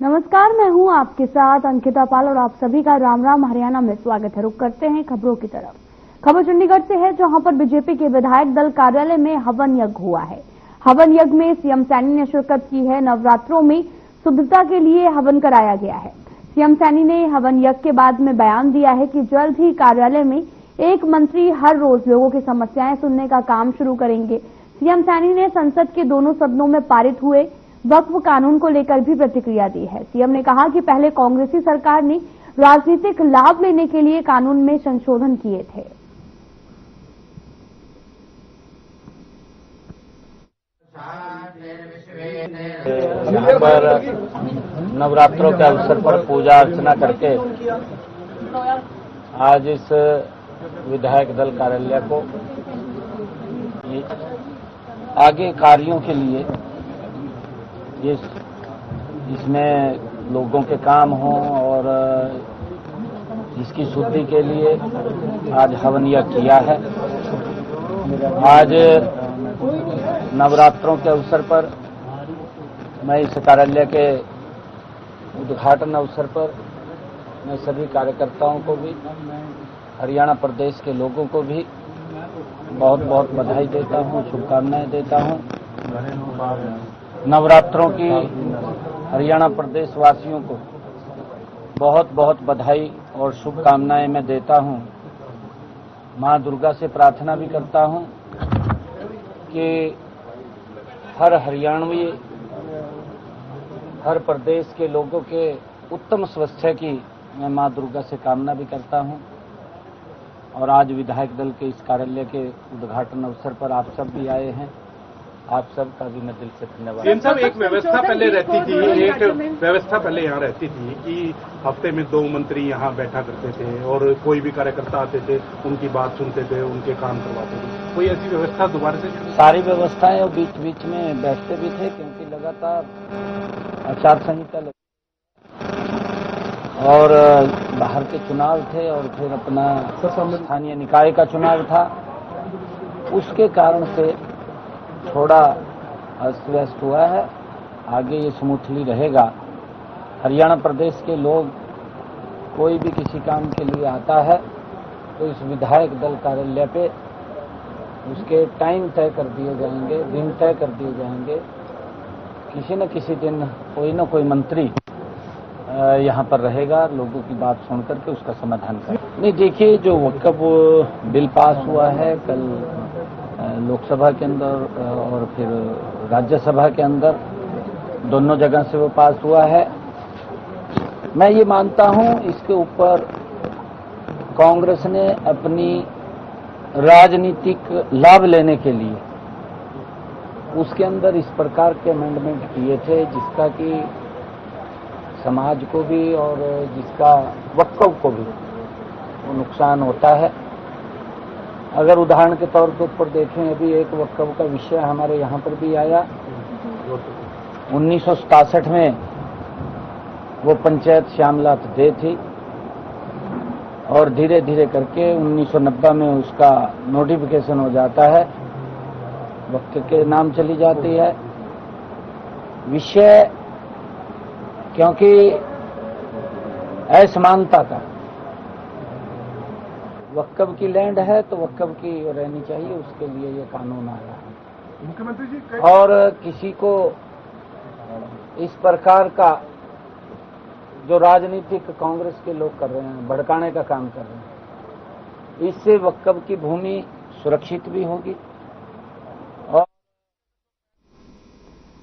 नमस्कार, मैं हूं आपके साथ अंकिता पाल और आप सभी का राम राम हरियाणा में स्वागत है। रुक करते हैं खबरों की तरफ। खबर चंडीगढ़ से है, जहां पर बीजेपी के विधायक दल कार्यालय में हवन यज्ञ हुआ है। हवन यज्ञ में सीएम सैनी ने शिरकत की है। नवरात्रों में शुद्धता के लिए हवन कराया गया है। सीएम सैनी ने हवन यज्ञ के बाद में बयान दिया है कि जल्द ही कार्यालय में एक मंत्री हर रोज लोगों की समस्याएं सुनने का काम शुरू करेंगे। सीएम सैनी ने संसद के दोनों सदनों में पारित हुए वक्फ कानून को लेकर भी प्रतिक्रिया दी है। सीएम ने कहा कि पहले कांग्रेसी सरकार ने राजनीतिक लाभ लेने के लिए कानून में संशोधन किए थे। यहाँ पर नवरात्रों के अवसर पर पूजा अर्चना करके आज इस विधायक दल कार्यालय को आगे कार्यों के लिए इसमें लोगों के काम हों और इसकी शुद्धि के लिए आज हवन यज्ञ किया है। आज नवरात्रों के अवसर पर मैं इस कार्यालय के उद्घाटन अवसर पर मैं सभी कार्यकर्ताओं को भी, हरियाणा प्रदेश के लोगों को भी बहुत बहुत बधाई देता हूं, शुभकामनाएं देता हूं। नवरात्रों की हरियाणा प्रदेश वासियों को बहुत बहुत बधाई और शुभकामनाएं मैं देता हूं। मां दुर्गा से प्रार्थना भी करता हूं कि हर हरियाणवी, हर प्रदेश के लोगों के उत्तम स्वास्थ्य की मैं मां दुर्गा से कामना भी करता हूं। और आज विधायक दल के इस कार्यालय के उद्घाटन अवसर पर आप सब भी आए हैं। आप सबका भी मैं दिल से धन्यवाद। सीएम साहब, एक व्यवस्था पहले रहती थी, एक व्यवस्था पहले यहाँ रहती थी कि हफ्ते में 2 मंत्री यहाँ बैठा करते थे और कोई भी कार्यकर्ता आते थे, उनकी बात सुनते थे, उनके काम करवाते थे। कोई ऐसी व्यवस्था दोबारा से? सारी व्यवस्थाएं और बीच बीच में बैठते भी थे, क्योंकि लगातार आचार संहिता और बाहर के चुनाव थे और फिर अपना स्थानीय निकाय का चुनाव था। उसके कारण से थोड़ा अस्त व्यस्त हुआ है। आगे ये स्मूथली रहेगा। हरियाणा प्रदेश के लोग कोई भी किसी काम के लिए आता है तो इस विधायक दल कार्यालय पे उसके टाइम तय कर दिए जाएंगे, दिन तय कर दिए जाएंगे। किसी न किसी दिन कोई न कोई मंत्री यहाँ पर रहेगा, लोगों की बात सुन करके उसका समाधान कर। नहीं, देखिए, जो वक्फ बिल पास हुआ है कल लोकसभा के अंदर और फिर राज्यसभा के अंदर, दोनों जगह से वो पास हुआ है। मैं ये मानता हूं इसके ऊपर कांग्रेस ने अपनी राजनीतिक लाभ लेने के लिए उसके अंदर इस प्रकार के अमेंडमेंट किए थे जिसका कि समाज को भी और जिसका वक्फ को भी वो नुकसान होता है। अगर उदाहरण के तौर के ऊपर देखें, अभी एक वक्फ का विषय हमारे यहाँ पर भी आया। 1967 में वो पंचायत श्यामलात दे थी और धीरे धीरे करके 1990 में उसका नोटिफिकेशन हो जाता है, वक्फ के नाम चली जाती है। विषय क्योंकि असमानता का, वक्फ की लैंड है तो वक्फ की रहनी चाहिए, उसके लिए ये कानून आया है। मुख्यमंत्री जी, और किसी को इस प्रकार का जो राजनीतिक कांग्रेस के लोग कर रहे हैं, भड़काने का काम कर रहे हैं, इससे वक्फ की भूमि सुरक्षित भी होगी। और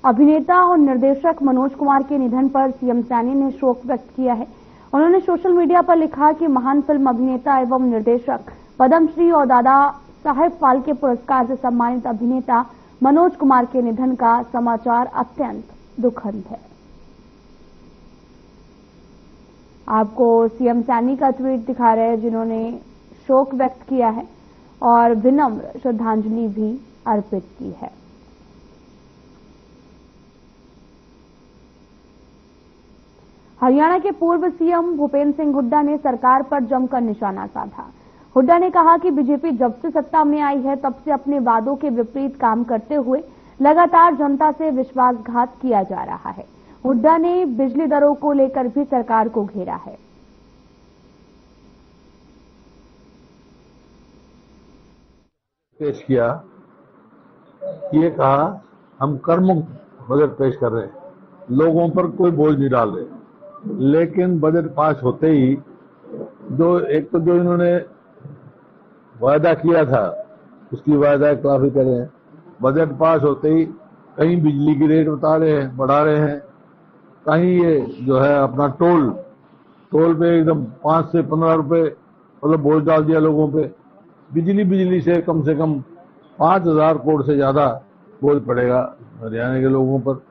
अभिनेता और निर्देशक मनोज कुमार के निधन पर सीएम सैनी ने शोक व्यक्त किया है। उन्होंने सोशल मीडिया पर लिखा कि महान फिल्म अभिनेता एवं निर्देशक, पद्मश्री और दादा साहेब फाल्के पुरस्कार से सम्मानित अभिनेता मनोज कुमार के निधन का समाचार अत्यंत दुखद है। आपको सीएम सैनी का ट्वीट दिखा रहे हैं, जिन्होंने शोक व्यक्त किया है और विनम्र श्रद्धांजलि भी अर्पित की है। हरियाणा के पूर्व सीएम भूपेंद्र सिंह हुड्डा ने सरकार पर जमकर निशाना साधा। हुड्डा ने कहा कि बीजेपी जब से सत्ता में आई है तब से अपने वादों के विपरीत काम करते हुए लगातार जनता से विश्वासघात किया जा रहा है। हुड्डा ने बिजली दरों को लेकर भी सरकार को घेरा है। पेश किया, ये कहा हम कर्मुक्त बजट पेश कर रहे हैं, लोगों पर कोई बोझ नहीं डाल रहे। लेकिन बजट पास होते ही जो इन्होंने वायदा किया था उसकी वायदा खिलाफी कर रहे हैं। बजट पास होते ही कहीं बिजली की रेट बता रहे हैं, बढ़ा रहे हैं, कहीं ये जो है अपना टोल पे एकदम 5 से 15 रुपए मतलब बोझ डाल दिया लोगों पे। बिजली से कम 5,000 करोड़ से ज्यादा बोझ पड़ेगा हरियाणा के लोगों पर।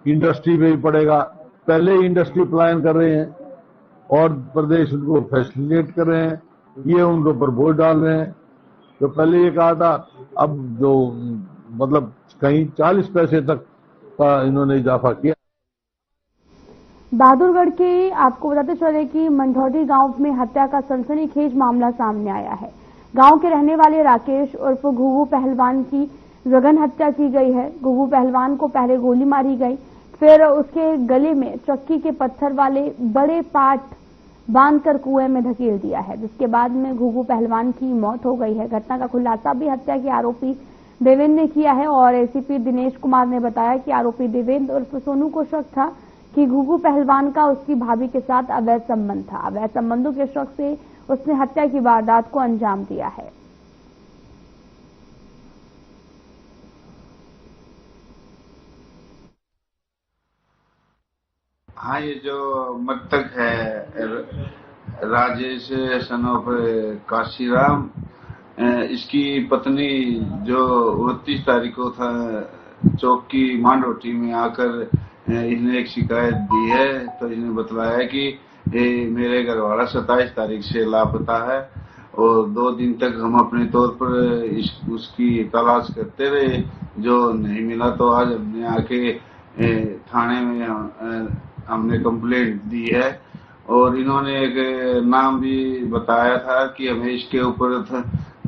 इंडस्ट्री पे भी पड़ेगा। पहले ही इंडस्ट्री प्लान कर रहे हैं और प्रदेश उनको फैसिलिटेट कर रहे हैं, ये उनके ऊपर बोझ डाल रहे हैं। तो पहले ये कहा था, अब जो मतलब कहीं 40 पैसे तक का इन्होंने इजाफा किया। बहादुरगढ़ के आपको बताते चले कि मंढौडी गांव में हत्या का सनसनीखेज मामला सामने आया है। गांव के रहने वाले राकेश उर्फ घुघू पहलवान की जघन्य हत्या की गई है। घुघू पहलवान को पहले गोली मारी गई, फिर उसके गले में चक्की के पत्थर वाले बड़े पाट बांधकर कुएं में धकेल दिया है, जिसके बाद में घुघू पहलवान की मौत हो गई है। घटना का खुलासा भी हत्या के आरोपी देवेंद्र ने किया है और एसीपी दिनेश कुमार ने बताया कि आरोपी देवेंद्र उर्फ सोनू को शक था कि घुघू पहलवान का उसकी भाभी के साथ अवैध संबंध था। अवैध संबंधों के शक से उसने हत्या की वारदात को अंजाम दिया है। हाँ, ये जो मृतक है राजेश सन ऑफ काशीराम, इसकी पत्नी जो 29 तारीख को था चौक की मांडोटी में आकर इसने एक शिकायत दी है। तो इसने बतलाया कि मेरे घर वाला 27 तारीख से लापता है और 2 दिन तक हम अपने तौर पर उसकी तलाश करते रहे, जो नहीं मिला। तो आज हमने आके थाने में हमने कंप्लेंट दी है और इन्होंने एक नाम भी बताया था कि हमें इसके ऊपर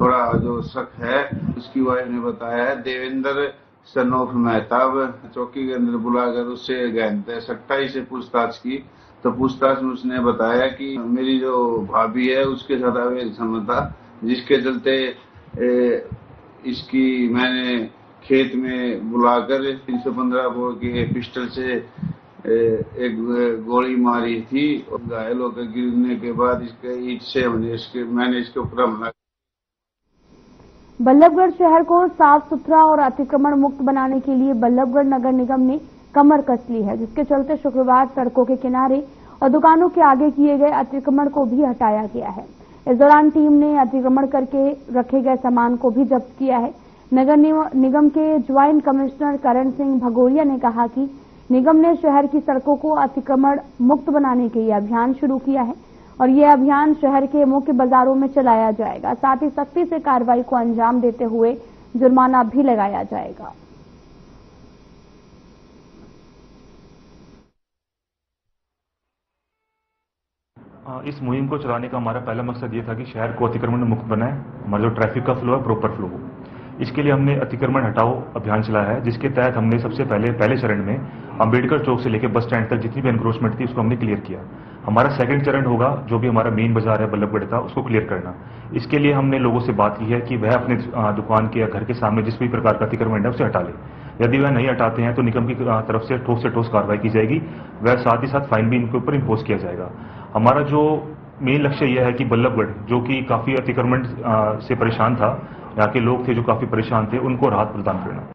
थोड़ा जो शक है। उसकी वाइफ ने बताया है देवेंद्र सन ऑफ मेहताब। चौकी के अंदर बुलाकर उससे गहनता सख्ताई से पूछताछ की, तो पूछताछ में उसने बताया कि मेरी जो भाभी है उसके साथ अवैध संबंध था, जिसके चलते इसकी मैंने खेत में बुलाकर 315 बोर के पिस्टल से एक गोली मारी थी और घायल होकर गिरने के बाद इसके ईंट से मैंने इसके ऊपर हमला। बल्लभगढ़ शहर को साफ सुथरा और अतिक्रमण मुक्त बनाने के लिए बल्लभगढ़ नगर निगम ने कमर कस ली है, जिसके चलते शुक्रवार सड़कों के किनारे और दुकानों के आगे किए गए अतिक्रमण को भी हटाया गया है। इस दौरान टीम ने अतिक्रमण करके रखे गए सामान को भी जब्त किया है। नगर निगम के ज्वाइंट कमिश्नर करण सिंह भगोरिया ने कहा कि निगम ने शहर की सड़कों को अतिक्रमण मुक्त बनाने के लिए अभियान शुरू किया है और यह अभियान शहर के मुख्य बाजारों में चलाया जाएगा। साथ ही सख्ती से कार्रवाई को अंजाम देते हुए जुर्माना भी लगाया जाएगा। इस मुहिम को चलाने का हमारा पहला मकसद ये था कि शहर को अतिक्रमण मुक्त बनाए, हमारा जो ट्रैफिक का फ्लो है प्रॉपर फ्लो हो। इसके लिए हमने अतिक्रमण हटाओ अभियान चलाया है, जिसके तहत हमने सबसे पहले चरण में अंबेडकर चौक से लेकर बस स्टैंड तक जितनी भी एनक्रोचमेंट थी उसको हमने क्लियर किया। हमारा सेकंड चरण होगा जो भी हमारा मेन बाजार है बल्लभगढ़ का, उसको क्लियर करना। इसके लिए हमने लोगों से बात की है कि वह अपने दुकान के या घर के सामने जिस भी प्रकार का अतिक्रमण है उसे हटा ले। यदि वह नहीं हटाते हैं तो निगम की तरफ से ठोस कार्रवाई की जाएगी। वह साथ ही साथ फाइन भी इनके ऊपर इम्पोज किया जाएगा। हमारा जो मेन लक्ष्य यह है कि बल्लभगढ़ जो कि काफी अतिक्रमण से परेशान था, यहाँ के लोग थे जो काफी परेशान थे, उनको राहत प्रदान करना।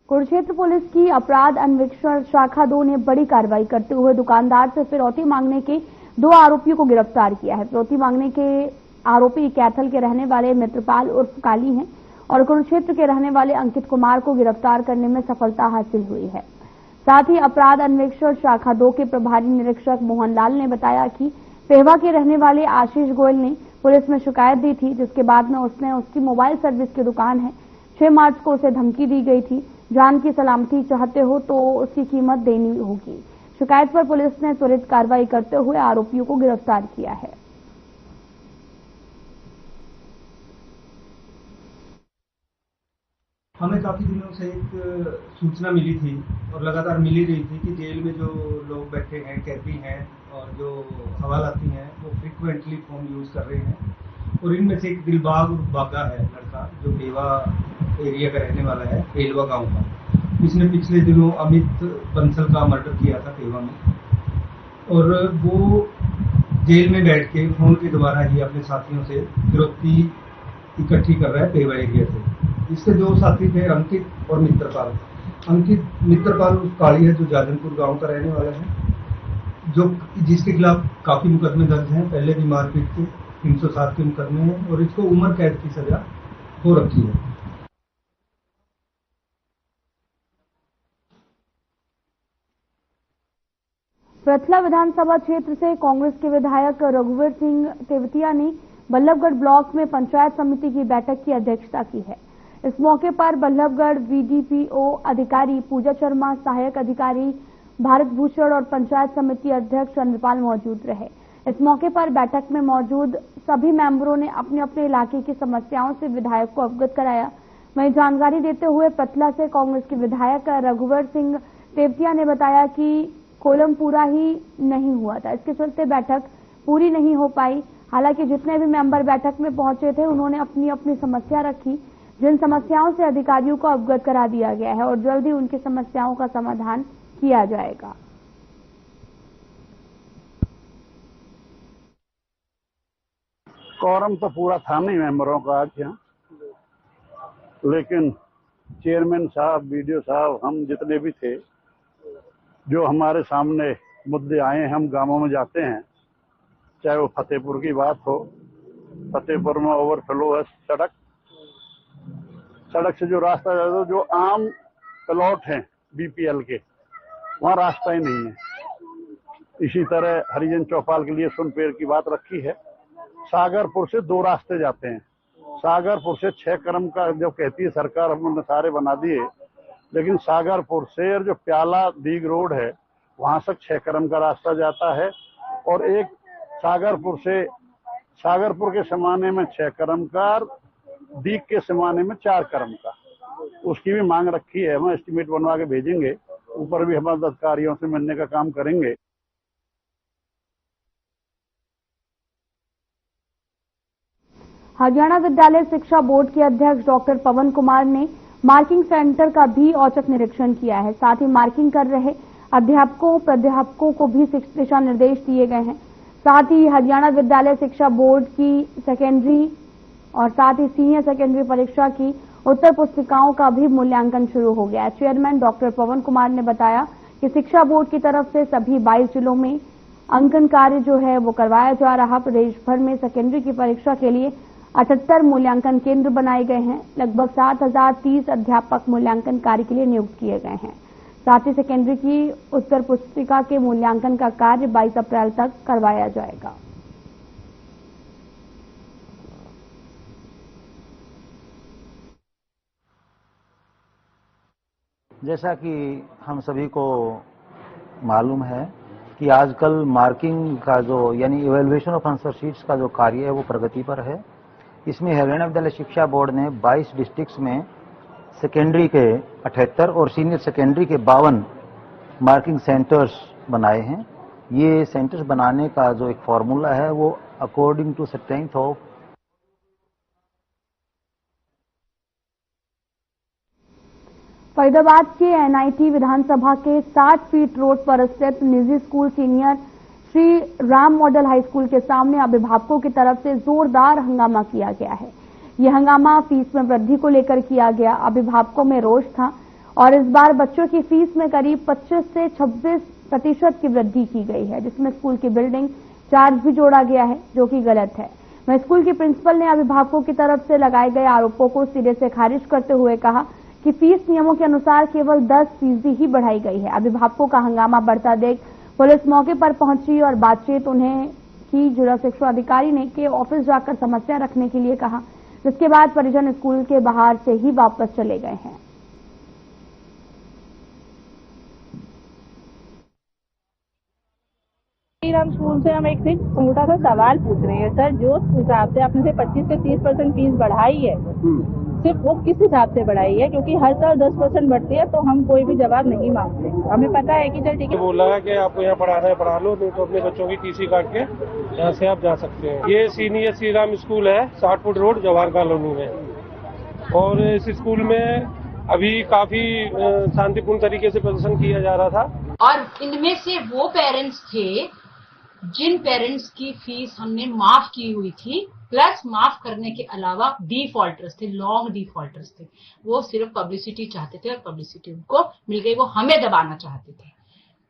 कुरुक्षेत्र पुलिस की अपराध अन्वेषण शाखा 2 ने बड़ी कार्रवाई करते हुए दुकानदार से फिरौती मांगने के 2 आरोपियों को गिरफ्तार किया है। फिरौती मांगने के आरोपी कैथल के रहने वाले मित्रपाल उर्फ काली हैं और कुरुक्षेत्र के रहने वाले अंकित कुमार को गिरफ्तार करने में सफलता हासिल हुई है। साथ ही अपराध अन्वेषण शाखा 2 के प्रभारी निरीक्षक मोहनलाल ने बताया कि पेहवा के रहने वाले आशीष गोयल ने पुलिस में शिकायत दी थी, जिसके बाद में उसने उसकी मोबाइल सर्विस की दुकान है 6 मार्च को उसे धमकी दी गई थी, जान की सलामती चाहते हो तो उसकी कीमत देनी होगी। शिकायत पर पुलिस ने त्वरित कार्रवाई करते हुए आरोपियों को गिरफ्तार किया है। हमें काफ़ी दिनों से एक सूचना मिली थी और लगातार मिल ही रही थी कि जेल में जो लोग बैठे हैं, कैदी हैं और जो हवालाती हैं, वो फ्रिक्वेंटली फ़ोन यूज़ कर रहे हैं। और इनमें से एक दिलबाग बागा है लड़का, जो पेवा एरिया का रहने वाला है, पेलवा गांव का। इसने पिछले दिनों अमित बंसल का मर्डर किया था पेवा में, और वो जेल में बैठ के फ़ोन के द्वारा ही अपने साथियों से फिरौती इकट्ठी कर रहा है पेवा एरिया से। इसके दो साथी थे, अंकित और मित्रपाल। अंकित मित्रपाल उस काली है जो जाजनपुर गांव का रहने वाला है, जो जिसके खिलाफ काफी मुकदमे दर्ज हैं। पहले भी मारपीट के 307 के मुकदमे हैं और इसको उम्र कैद की सजा हो रखी है। पृथला विधानसभा क्षेत्र से कांग्रेस के विधायक रघुवीर सिंह तेवतिया ने बल्लभगढ़ ब्लॉक में पंचायत समिति की बैठक की अध्यक्षता की है। इस मौके पर बल्लभगढ़ वीडीपीओ अधिकारी पूजा शर्मा, सहायक अधिकारी भारत भूषण और पंचायत समिति अध्यक्ष चंद्रपाल मौजूद रहे। इस मौके पर बैठक में मौजूद सभी मेंबरों ने अपने अपने इलाके की समस्याओं से विधायक को अवगत कराया। वहीं जानकारी देते हुए पृथला से कांग्रेस के विधायक रघुवीर सिंह तेवतिया ने बताया कि कोलम पूरा ही नहीं हुआ था, इसके चलते बैठक पूरी नहीं हो पाई। हालांकि जितने भी मेंबर बैठक में पहुंचे थे उन्होंने अपनी अपनी समस्या रखी, जिन समस्याओं से अधिकारियों को अवगत करा दिया गया है और जल्द ही उनकी समस्याओं का समाधान किया जाएगा। कोरम तो पूरा था नहीं मेंबरों का आज यहाँ, लेकिन चेयरमैन साहब, बीडीओ साहब, हम जितने भी थे, जो हमारे सामने मुद्दे आए हैं, हम गांवों में जाते हैं, चाहे वो फतेहपुर की बात हो। फतेहपुर में ओवरफ्लो है सड़क से जो रास्ता जाता है, जो आम प्लॉट हैं बीपीएल के, वहाँ रास्ता ही नहीं है। इसी तरह हरिजन चौपाल के लिए सुनपेड़ की बात रखी है। सागरपुर से 2 रास्ते जाते हैं। सागरपुर से 6 क्रम का जो कहती है सरकार, हमने सारे बना दिए, लेकिन सागरपुर से जो प्याला दीग रोड है, वहां से 6 क्रम का रास्ता जाता है। और एक सागरपुर के समाने में 6 क्रम का, दीग के समाने में 4 क्रम का, उसकी भी मांग रखी है। हम एस्टीमेट बनवा के भेजेंगे, ऊपर भी हम अधिकारियों से मिलने का काम करेंगे। हरियाणा विद्यालय शिक्षा बोर्ड के अध्यक्ष डॉक्टर पवन कुमार ने मार्किंग सेंटर का भी औचक निरीक्षण किया है। साथ ही मार्किंग कर रहे अध्यापकों, प्राध्यापकों को भी दिशा निर्देश दिए गए हैं। साथ ही हरियाणा विद्यालय शिक्षा बोर्ड की सेकेंडरी और साथ ही सीनियर सेकेंडरी परीक्षा की उत्तर पुस्तिकाओं का भी मूल्यांकन शुरू हो गया है। चेयरमैन डॉक्टर पवन कुमार ने बताया कि शिक्षा बोर्ड की तरफ से सभी 22 जिलों में अंकन कार्य जो है वो करवाया जा रहा। प्रदेश भर में सेकेंडरी की परीक्षा के लिए 78 मूल्यांकन केंद्र बनाए गए हैं। लगभग 7030 अध्यापक मूल्यांकन कार्य के लिए नियुक्त किए गए हैं। साथ ही सेकेंडरी की उत्तर पुस्तिका के मूल्यांकन का कार्य 22 अप्रैल तक करवाया जाएगा। जैसा कि हम सभी को मालूम है कि आजकल मार्किंग का जो यानी इवैल्यूएशन ऑफ आंसर शीट्स का जो कार्य है वो प्रगति पर है। इसमें हरियाणा विद्यालय शिक्षा बोर्ड ने 22 डिस्ट्रिक्ट्स में सेकेंडरी के 78 और सीनियर सेकेंडरी के 52 मार्किंग सेंटर्स बनाए हैं। ये सेंटर्स बनाने का जो एक फॉर्मूला है वो according to strength of Faridabad के एनआईटी विधानसभा के 60 फीट रोड पर स्थित निजी school senior Shri Ram model high school के सामने अभिभावकों की तरफ से जोरदार हंगामा किया गया है। यह हंगामा फीस में वृद्धि को लेकर किया गया। अभिभावकों में रोष था और इस बार बच्चों की फीस में करीब 25 से 26% की वृद्धि की गई है, जिसमें स्कूल की बिल्डिंग चार्ज भी जोड़ा गया है, जो कि गलत है। वहीं स्कूल की प्रिंसिपल ने अभिभावकों की तरफ से लगाए गए आरोपों को सिरे से खारिज करते हुए कहा कि फीस नियमों के अनुसार केवल 10% ही बढ़ाई गई है। अभिभावकों का हंगामा बढ़ता देख पुलिस मौके पर पहुंची और बातचीत उन्हें की। जिला शिक्षा अधिकारी ने के ऑफिस जाकर समस्या रखने के लिए कहा, जिसके बाद परिजन स्कूल के बाहर से ही वापस चले गए हैं। हम स्कूल से हम एक छोटा सा सवाल पूछ रहे हैं सर, जो हिसाब से आपने से 25 से 30% फीस बढ़ाई है, सिर्फ वो किस हिसाब से बढ़ाई है, क्योंकि हर साल 10% बढ़ती है, तो हम कोई भी जवाब नहीं मांगते। हमें पता है कि चल ठीक है, बोला है कि आपको यहाँ पढ़ाना है पढ़ा लो, नहीं तो अपने बच्चों की टीसी काट के यहाँ से आप जा सकते हैं। ये सीनियर श्री राम स्कूल है, 60 फुट रोड, जवाहर कॉलोनी में। और इस स्कूल में अभी काफी शांतिपूर्ण तरीके से प्रदर्शन किया जा रहा था। और इनमें से वो पेरेंट्स थे जिन पेरेंट्स की फीस हमने माफ की हुई थी, प्लस माफ करने के अलावा डिफॉल्टर्स थे, लॉन्ग डिफॉल्टर्स थे। वो सिर्फ पब्लिसिटी चाहते थे और पब्लिसिटी उनको मिल गई, वो हमें दबाना चाहते थे।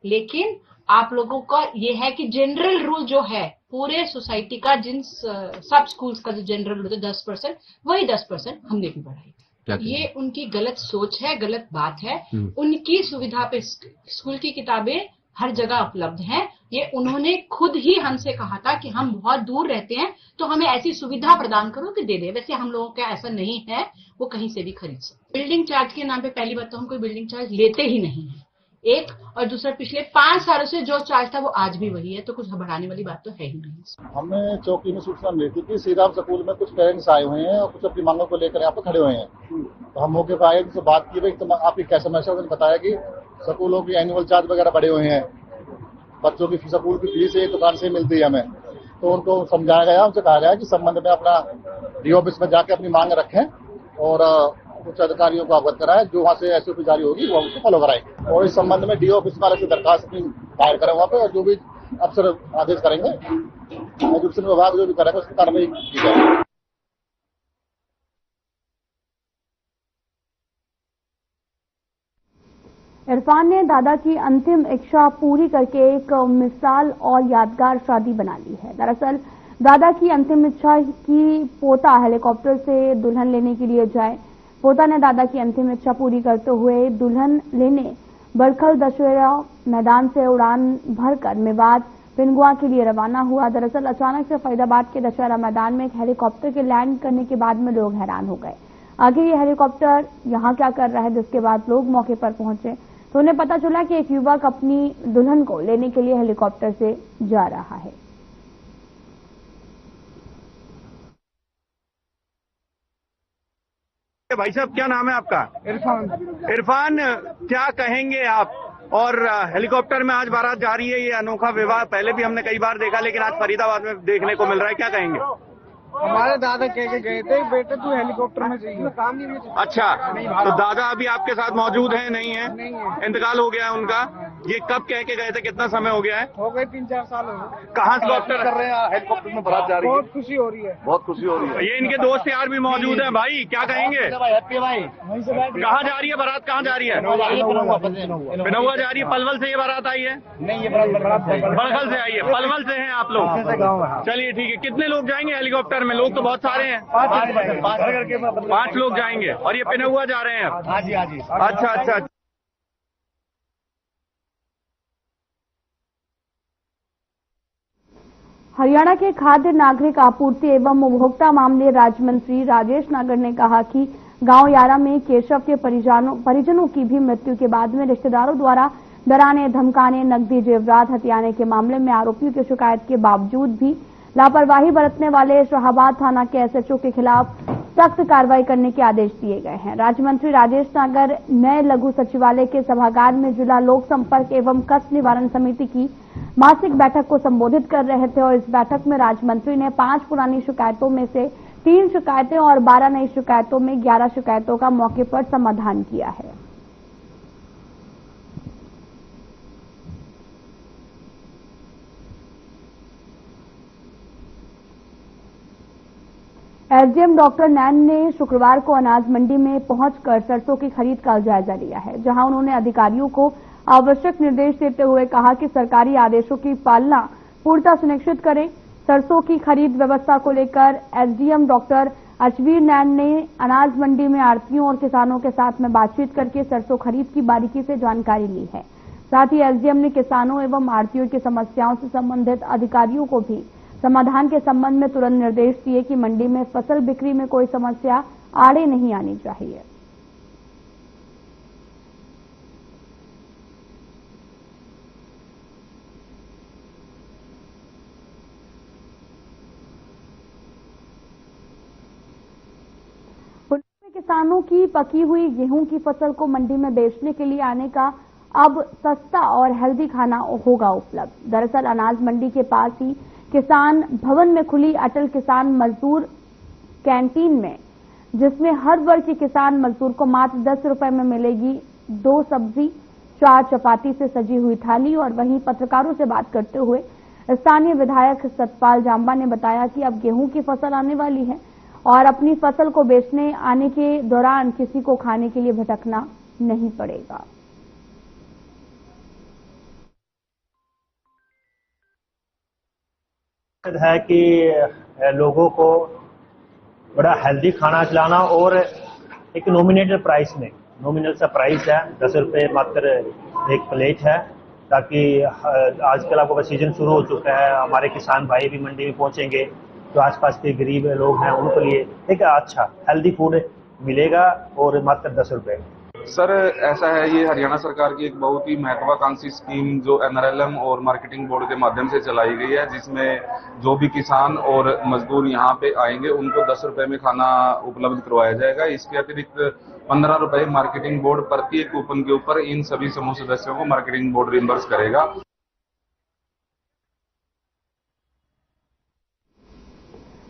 लेकिन आप लोगों का ये है कि जनरल रूल जो है पूरे सोसाइटी का, जिन सब स्कूल्स का जो जनरल रूल है 10%, वही 10% हमने भी बढ़ाई। ये उनकी गलत सोच है, गलत बात है। उनकी सुविधा पे स्कूल की किताबें हर जगह उपलब्ध हैं। ये उन्होंने खुद ही हमसे कहा था कि हम बहुत दूर रहते हैं, तो हमें ऐसी सुविधा प्रदान करो कि दे दे। वैसे हम लोगों का ऐसा नहीं है, वो कहीं से भी खरीद सकते। बिल्डिंग चार्ज के नाम पे पहली बात तो हम कोई बिल्डिंग चार्ज लेते ही नहीं है, एक। और दूसरा, पिछले 5 सालों से जो चार्ज था वो आज भी वही है, तो कुछ घबराने वाली बात तो है ही नहीं। हमें चौकी में सूचना मिली थी कि श्री राम स्कूल में कुछ पेरेंट्स आए हुए हैं और कुछ अपनी मांगों को लेकर यहाँ पर खड़े हुए हैं। तो हम मौके पर आए, उनसे बात की, भाई तो आपकी क्या समस्या। उन्होंने बताया कि स्कूलों की एनुअल चार्ज वगैरह बढ़े हुए हैं, बच्चों की स्कूल की फीस एक दुकान से मिलती है हमें। तो उनको समझाया गया, उनसे कहा गया कि संबंध में अपना डीओ ऑफिस में जाके अपनी मांग रखें और उच्च अधिकारियों को अवगत कराएं। जो वहाँ से एसओपी जारी होगी वो उसको फॉलो कराएं और इस संबंध में डीओ ऑफिस वाले से दरखास्त अपनी दायर करें वहाँ पे, और जो भी अफसर आदेश करेंगे, एजुकेशन विभाग जो भी करेगा उसकी कार्रवाई की जाएगी। इरफान ने दादा की अंतिम इच्छा पूरी करके एक मिसाल और यादगार शादी बना ली है। दरअसल दादा की अंतिम इच्छा की पोता हेलीकॉप्टर से दुल्हन लेने के लिए जाए। पोता ने दादा की अंतिम इच्छा पूरी करते हुए दुल्हन लेने बड़खल दशहरा मैदान से उड़ान भरकर मेवात पिनगुआ के लिए रवाना हुआ। दरअसल अचानक से फरीदाबाद के दशहरा मैदान में एक हेलीकॉप्टर के लैंड करने के बाद में लोग हैरान हो गए। आखिर ये हेलीकॉप्टर यहाँ क्या कर रहा है, जिसके बाद लोग मौके पर पहुंचे तो उन्हें पता चला कि एक युवक अपनी दुल्हन को लेने के लिए हेलीकॉप्टर से जा रहा है। भाई साहब, क्या नाम है आपका? इरफान। इरफान, क्या कहेंगे आप? और हेलीकॉप्टर में आज बारात जा रही है, ये अनोखा विवाह पहले भी हमने कई बार देखा, लेकिन आज फरीदाबाद में देखने को मिल रहा है, क्या कहेंगे? हमारे दादा कह के गए थे, बेटे तू हेलीकॉप्टर में चाहिए, काम नहीं। अच्छा, तो दादा अभी आपके साथ मौजूद है? नहीं है, नहीं है, इंतकाल हो गया है उनका। ये कब कह के गए थे, कितना समय हो गया है? हो गए 3-4 साल हो गए। कहाँ से डॉक्टर कर रहे हैं? हेलीकॉप्टर में बारात जा रही है, बहुत खुशी हो रही है, बहुत खुशी हो रही है। ये इनके दोस्त यार भी मौजूद हैं। भाई क्या कहेंगे? कहाँ जा रही है बारात, कहाँ जा रही है? बिनौआ जा रही है। पलवल से ये बारात आई है? नहीं, ये बड़खल से आई है। पलवल से हैं आप लोग? चलिए ठीक है। कितने लोग जाएंगे हेलीकॉप्टर में? लोग तो बहुत सारे हैं। 5 लोग जाएंगे। और ये पिनौआ जा रहे हैं? हाँ जी, हाँ जी। अच्छा अच्छा। हरियाणा के खाद्य नागरिक आपूर्ति एवं उपभोक्ता मामले राज्य मंत्री राजेश नागर ने कहा कि गांव यारा में केशव के परिजनों की भी मृत्यु के बाद में रिश्तेदारों द्वारा डराने, धमकाने, नकदी जेवरात हथियाने के मामले में आरोपियों की शिकायत के बावजूद भी लापरवाही बरतने वाले शाहबाद थाना के एसएचओ के खिलाफ सख्त कार्रवाई करने के आदेश दिए गए हैं। राज्य मंत्री राजेश नागर नए लघु सचिवालय के सभागार में जिला लोक संपर्क एवं कष्ट निवारण समिति की मासिक बैठक को संबोधित कर रहे थे और इस बैठक में राज्य मंत्री ने 5 पुरानी शिकायतों में से 3 शिकायतें और 12 नई शिकायतों में 11 शिकायतों का मौके पर समाधान किया है। एसडीएम डॉक्टर नैन ने शुक्रवार को अनाज मंडी में पहुंचकर सरसों की खरीद का जायजा लिया है, जहां उन्होंने अधिकारियों को आवश्यक निर्देश देते हुए कहा कि सरकारी आदेशों की पालना पूर्णतः सुनिश्चित करें। सरसों की खरीद व्यवस्था को लेकर एसडीएम डॉक्टर अचवीर नैन ने अनाज मंडी में आढ़तियों और किसानों के साथ में बातचीत करके सरसों खरीद की बारीकी से जानकारी ली है। साथ ही एसडीएम ने किसानों एवं आढ़तियों की समस्याओं से संबंधित अधिकारियों को भी समाधान के संबंध में तुरंत निर्देश दिए कि मंडी में फसल बिक्री में कोई समस्या आड़े नहीं आनी चाहिए। किसानों की पकी हुई गेहूं की फसल को मंडी में बेचने के लिए आने का अब सस्ता और हेल्दी खाना होगा उपलब्ध। दरअसल अनाज मंडी के पास ही किसान भवन में खुली अटल किसान मजदूर कैंटीन में, जिसमें हर वर्ग के किसान मजदूर को मात्र 10 रुपए में मिलेगी 2 सब्जी 4 चपाती से सजी हुई थाली। और वहीं पत्रकारों से बात करते हुए स्थानीय विधायक सतपाल जांबा ने बताया कि अब गेहूं की फसल आने वाली है और अपनी फसल को बेचने आने के दौरान किसी को खाने के लिए भटकना नहीं पड़ेगा। है कि लोगों को बड़ा हेल्दी खाना खिलाना और एक नॉमिनेटेड प्राइस में, नॉमिनल सा प्राइस है 10 रुपये मात्र एक प्लेट है, ताकि आजकल आपको सीजन शुरू हो चुका है, हमारे किसान भाई भी मंडी में पहुंचेंगे, जो आसपास के गरीब लोग हैं उनके लिए एक अच्छा हेल्दी फूड मिलेगा और मात्र 10 रुपये। सर ऐसा है, ये हरियाणा सरकार की एक बहुत ही महत्वाकांक्षी स्कीम जो NRLM और मार्केटिंग बोर्ड के माध्यम से चलाई गई है, जिसमें जो भी किसान और मजदूर यहाँ पे आएंगे उनको 10 रुपए में खाना उपलब्ध करवाया जाएगा। इसके अतिरिक्त 15 रुपए मार्केटिंग बोर्ड प्रत्येक कूपन के ऊपर इन सभी समूह सदस्यों को मार्केटिंग बोर्ड रिम्बर्स करेगा।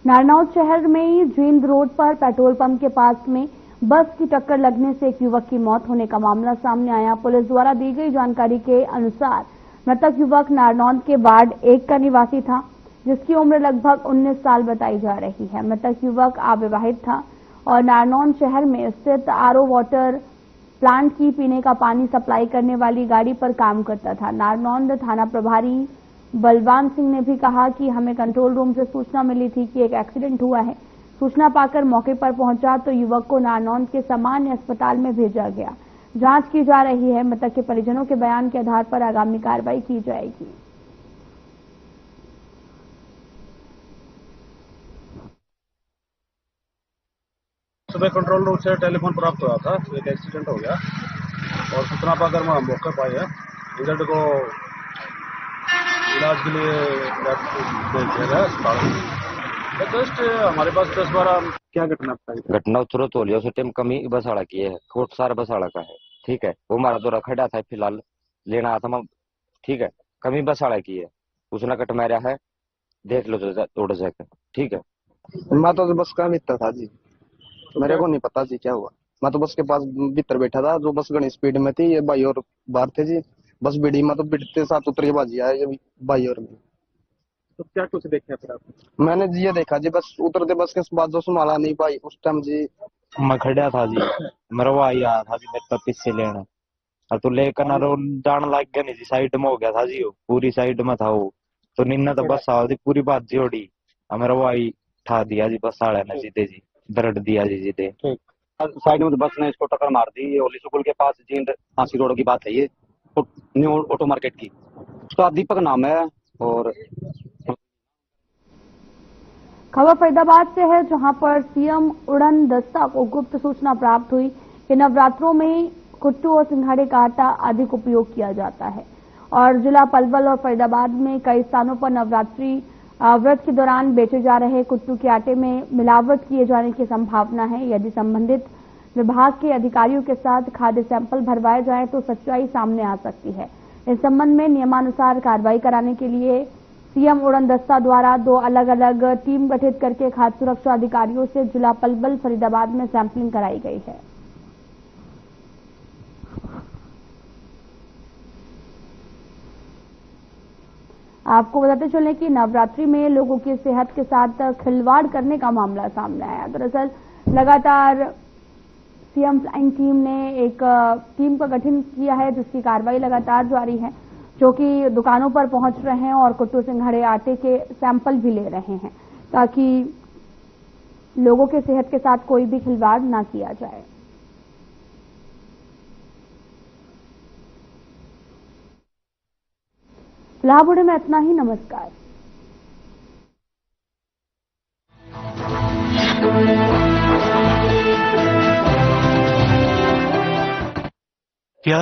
नारनौल शहर में जींद रोड पर पेट्रोल पंप के पास में बस की टक्कर लगने से एक युवक की मौत होने का मामला सामने आया। पुलिस द्वारा दी गई जानकारी के अनुसार मृतक युवक नारनौल के वार्ड 1 का निवासी था, जिसकी उम्र लगभग 19 साल बताई जा रही है। मृतक युवक अविवाहित था और नारनौल शहर में स्थित RO वाटर प्लांट की पीने का पानी सप्लाई करने वाली गाड़ी पर काम करता था। नारनौल थाना प्रभारी बलवान सिंह ने भी कहा कि हमें कंट्रोल रूम से सूचना मिली थी कि एक एक्सीडेंट हुआ है। सूचना पाकर मौके पर पहुंचा तो युवक को नारनौल के सामान्य अस्पताल में भेजा गया। जांच की जा रही है। मृतक के परिजनों के बयान के आधार पर आगामी कार्रवाई की जाएगी। सुबह कंट्रोल रूम से टेलीफोन प्राप्त हुआ था, एक एक्सीडेंट हो गया और सूचना पाकर मैं मौके पर आया। इंजर्ड को इलाज के लिए भेज दिया गया अस्पताल। जस्ट हमारे पास 10-12 क्या घटना तुरंत हो लिया। उस टाइम कमी बसाड़ा की है, कोटसार बसाड़ा का है, ठीक है। वो हमारा दौरा खड़ा था, फिलहाल लेना आता मैं, ठीक है। कमी बसाड़ा की है, उसने कट मारा है, देख लो थोड़ा सा, ठीक है। मैं तो बस का मित्र था जी, मेरे को नहीं पता जी क्या हुआ। मैं तो बस के पास भीतर बैठा था, जो बस घनी स्पीड में थी, ये भाई और बाहर थे जी। बस बिड़ी में तो बिड़ते साथ उतरी बाजी आया ये भाई और मैं। तो क्या कुछ देखा फिर आपने? मैंने जी ये देखा जी, बस उतरते बस के बाद जो संभाला नहीं भाई उस टाइम जी। मैं खड़ा था जी, मेरा भाई आया था जी मेरे पीछे लेना, और तो लेकर ना डाण लग गया नहीं जी, साइड में हो गया था जी, वो पूरी साइड में था वो, तो निन्ना तो बस आ पूरी बात जोड़ी, मेरा भाई ठा दिया जी बस साढ़े ने जीते जी, दरड़ दिया जी जीते साइड में। तो बस ने इसको टक्कर मार दी। ओली स्कूल के पास जींद फांसी रोड की बात है, ये न्यू ऑटो मार्केट की। उसका दीपक नाम है। और खबर फरीदाबाद से है, जहां पर सीएम उड़न दस्ता को गुप्त सूचना प्राप्त हुई कि नवरात्रों में कुट्टू और सिंघाड़े का आटा अधिक उपयोग किया जाता है और जिला पलवल और फरीदाबाद में कई स्थानों पर नवरात्रि व्रत के दौरान बेचे जा रहे कुट्टू के आटे में मिलावट किए जाने की संभावना है। यदि संबंधित विभाग के अधिकारियों के साथ खाद्य सैंपल भरवाए जाएं तो सच्चाई सामने आ सकती है। इस संबंध में नियमानुसार कार्रवाई कराने के लिए सीएम उड़न दस्ता द्वारा 2 अलग अलग टीम गठित करके खाद्य सुरक्षा अधिकारियों से जिला पलवल फरीदाबाद में सैंपलिंग कराई गई है। आपको बताते चलें कि नवरात्रि में लोगों की सेहत के साथ खिलवाड़ करने का मामला सामने आया। दरअसल लगातार सीएम फ्लाइंग टीम ने एक टीम का गठन किया है, जिसकी कार्रवाई लगातार जारी है, जो कि दुकानों पर पहुंच रहे हैं और कुट्टू सिंघाड़े आटे के सैंपल भी ले रहे हैं, ताकि लोगों के सेहत के साथ कोई भी खिलवाड़ ना किया जाए। फिलहाल में इतना ही। नमस्कार। क्या